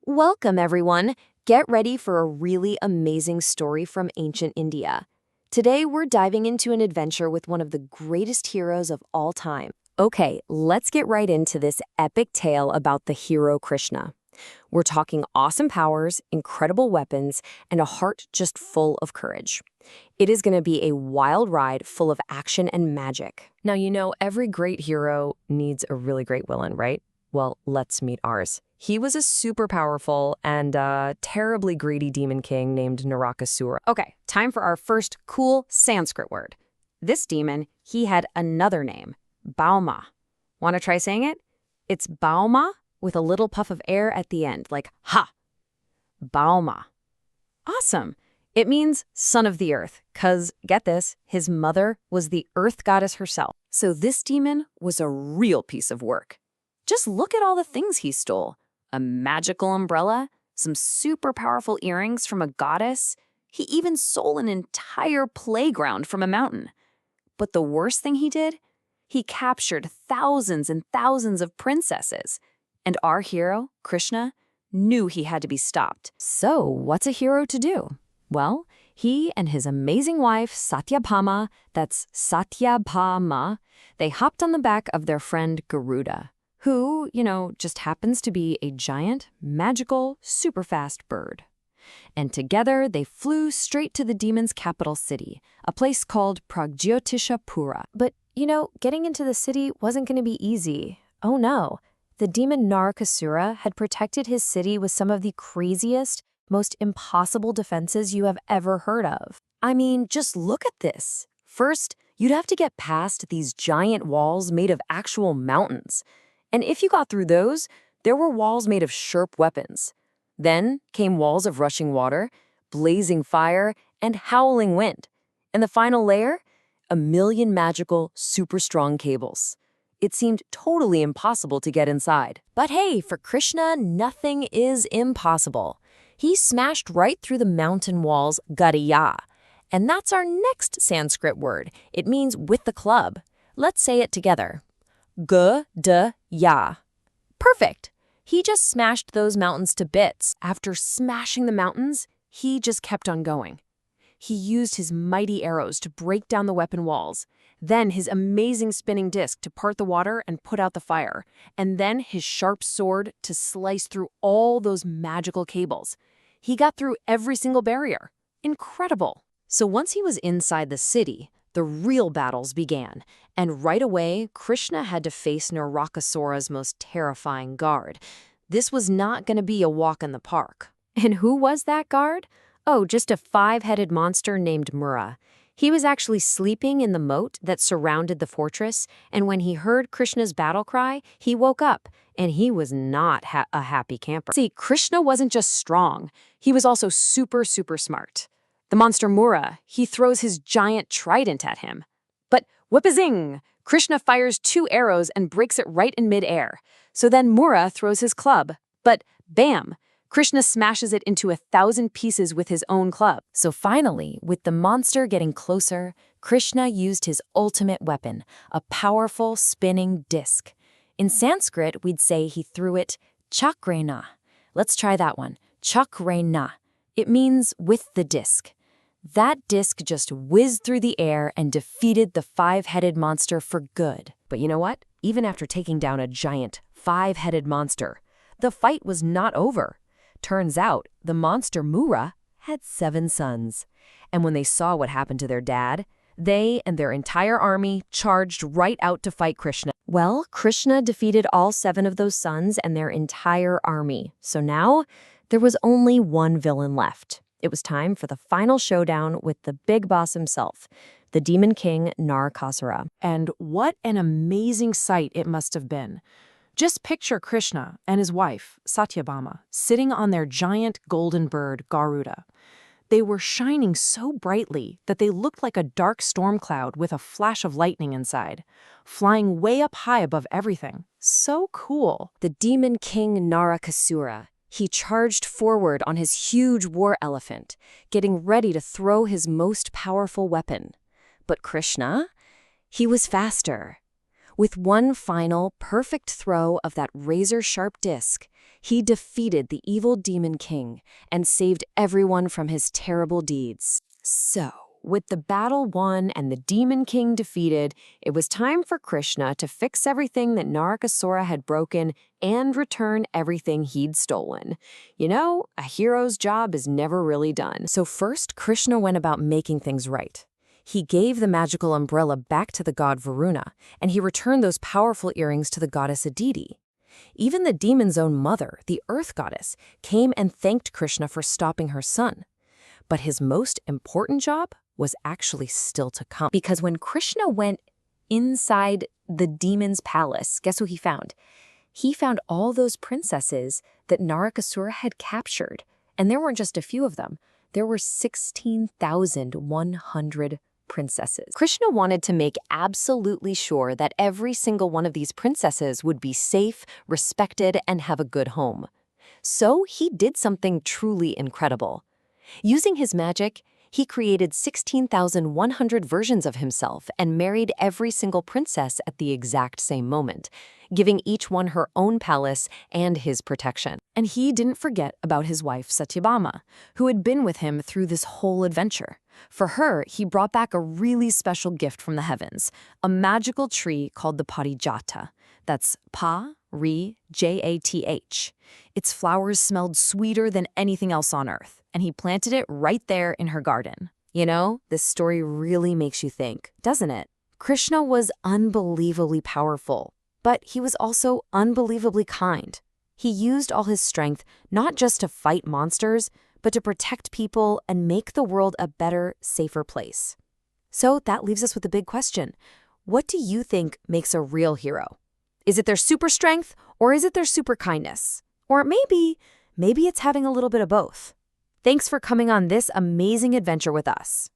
Welcome, everyone. Get ready for a really amazing story from ancient India. Today, we're diving into an adventure with one of the greatest heroes of all time. Okay, let's get right into this epic tale about the hero Krishna. We're talking awesome powers, incredible weapons, and a heart just full of courage. It is going to be a wild ride full of action and magic. Now, every great hero needs a really great villain, right? Well, let's meet ours. He was a super powerful and terribly greedy demon king named Narakasura. Okay, time for our first cool Sanskrit word. This demon, he had another name, Bauma. Want to try saying it? It's Bauma with a little puff of air at the end, like ha. Bauma. Awesome. It means son of the earth, because, get this, his mother was the earth goddess herself. So this demon was a real piece of work. Just look at all the things he stole. A magical umbrella, some super powerful earrings from a goddess. He even stole an entire playground from a mountain. But the worst thing he did? He captured thousands and thousands of princesses. And our hero, Krishna, knew he had to be stopped. So what's a hero to do? Well, he and his amazing wife, Satyabhama, that's Satyabhama, they hopped on the back of their friend Garuda, who, just happens to be a giant, magical, super fast bird. And together, they flew straight to the demon's capital city, a place called Pragjyotishapura. But, getting into the city wasn't going to be easy. Oh no, the demon Narakasura had protected his city with some of the craziest, most impossible defenses you have ever heard of. I mean, just look at this. First, you'd have to get past these giant walls made of actual mountains. And if you got through those, there were walls made of sharp weapons. Then came walls of rushing water, blazing fire, and howling wind. And the final layer? 1,000,000 magical, super strong cables. It seemed totally impossible to get inside. But hey, for Krishna, nothing is impossible. He smashed right through the mountain walls Gadaya. And that's our next Sanskrit word. It means with the club. Let's say it together. G-D-Ya. Perfect. He just smashed those mountains to bits. After smashing the mountains, he just kept on going. He used his mighty arrows to break down the weapon walls, then his amazing spinning disc to part the water and put out the fire, and then his sharp sword to slice through all those magical cables. He got through every single barrier. Incredible. So once he was inside the city, the real battles began, and right away, Krishna had to face Narakasura's most terrifying guard. This was not going to be a walk in the park. And who was that guard? Oh, just a 5-headed monster named Mura. He was actually sleeping in the moat that surrounded the fortress, and when he heard Krishna's battle cry, he woke up, and he was not a happy camper. See, Krishna wasn't just strong, he was also super, super smart. The monster Mura, he throws his giant trident at him. But whip-a-zing! Krishna fires 2 arrows and breaks it right in midair. So then Mura throws his club. But bam! Krishna smashes it into 1,000 pieces with his own club. So finally, with the monster getting closer, Krishna used his ultimate weapon, a powerful spinning disc. In Sanskrit, we'd say he threw it chakrena. Let's try that one. Chakrena. It means with the disc. That disc just whizzed through the air and defeated the 5-headed monster for good. But you know what? Even after taking down a giant 5-headed monster, the fight was not over. Turns out, the monster Mura had 7 sons. And when they saw what happened to their dad, they and their entire army charged right out to fight Krishna. Well, Krishna defeated all 7 of those sons and their entire army. So now, there was only one villain left. It was time for the final showdown with the big boss himself, the demon king Narakasura. And what an amazing sight it must have been. Just picture Krishna and his wife, Satyabhama, sitting on their giant golden bird, Garuda. They were shining so brightly that they looked like a dark storm cloud with a flash of lightning inside, flying way up high above everything. So cool. The demon king Narakasura, he charged forward on his huge war elephant, getting ready to throw his most powerful weapon. But Krishna, he was faster. With one final, perfect throw of that razor-sharp disc, he defeated the evil demon king and saved everyone from his terrible deeds. So, with the battle won and the demon king defeated, it was time for Krishna to fix everything that Narakasura had broken and return everything he'd stolen. You know, a hero's job is never really done. So first, Krishna went about making things right. He gave the magical umbrella back to the god Varuna, and he returned those powerful earrings to the goddess Aditi. Even the demon's own mother, the earth goddess, came and thanked Krishna for stopping her son. But his most important job was actually still to come. Because when Krishna went inside the demon's palace, guess what he found? He found all those princesses that Narakasura had captured. And there weren't just a few of them. There were 16,100 princesses. Krishna wanted to make absolutely sure that every single one of these princesses would be safe, respected, and have a good home. So he did something truly incredible. Using his magic, he created 16,100 versions of himself and married every single princess at the exact same moment, giving each one her own palace and his protection. And he didn't forget about his wife Satyabhama, who had been with him through this whole adventure. For her, he brought back a really special gift from the heavens, a magical tree called the Parijata. That's Pa-ri-J-A-T-H. Its flowers smelled sweeter than anything else on earth, and he planted it right there in her garden. You know, this story really makes you think, doesn't it? Krishna was unbelievably powerful, but he was also unbelievably kind. He used all his strength not just to fight monsters, but to protect people and make the world a better, safer place. So that leaves us with a big question. What do you think makes a real hero? Is it their super strength, or is it their super kindness? Or maybe it's having a little bit of both. Thanks for coming on this amazing adventure with us.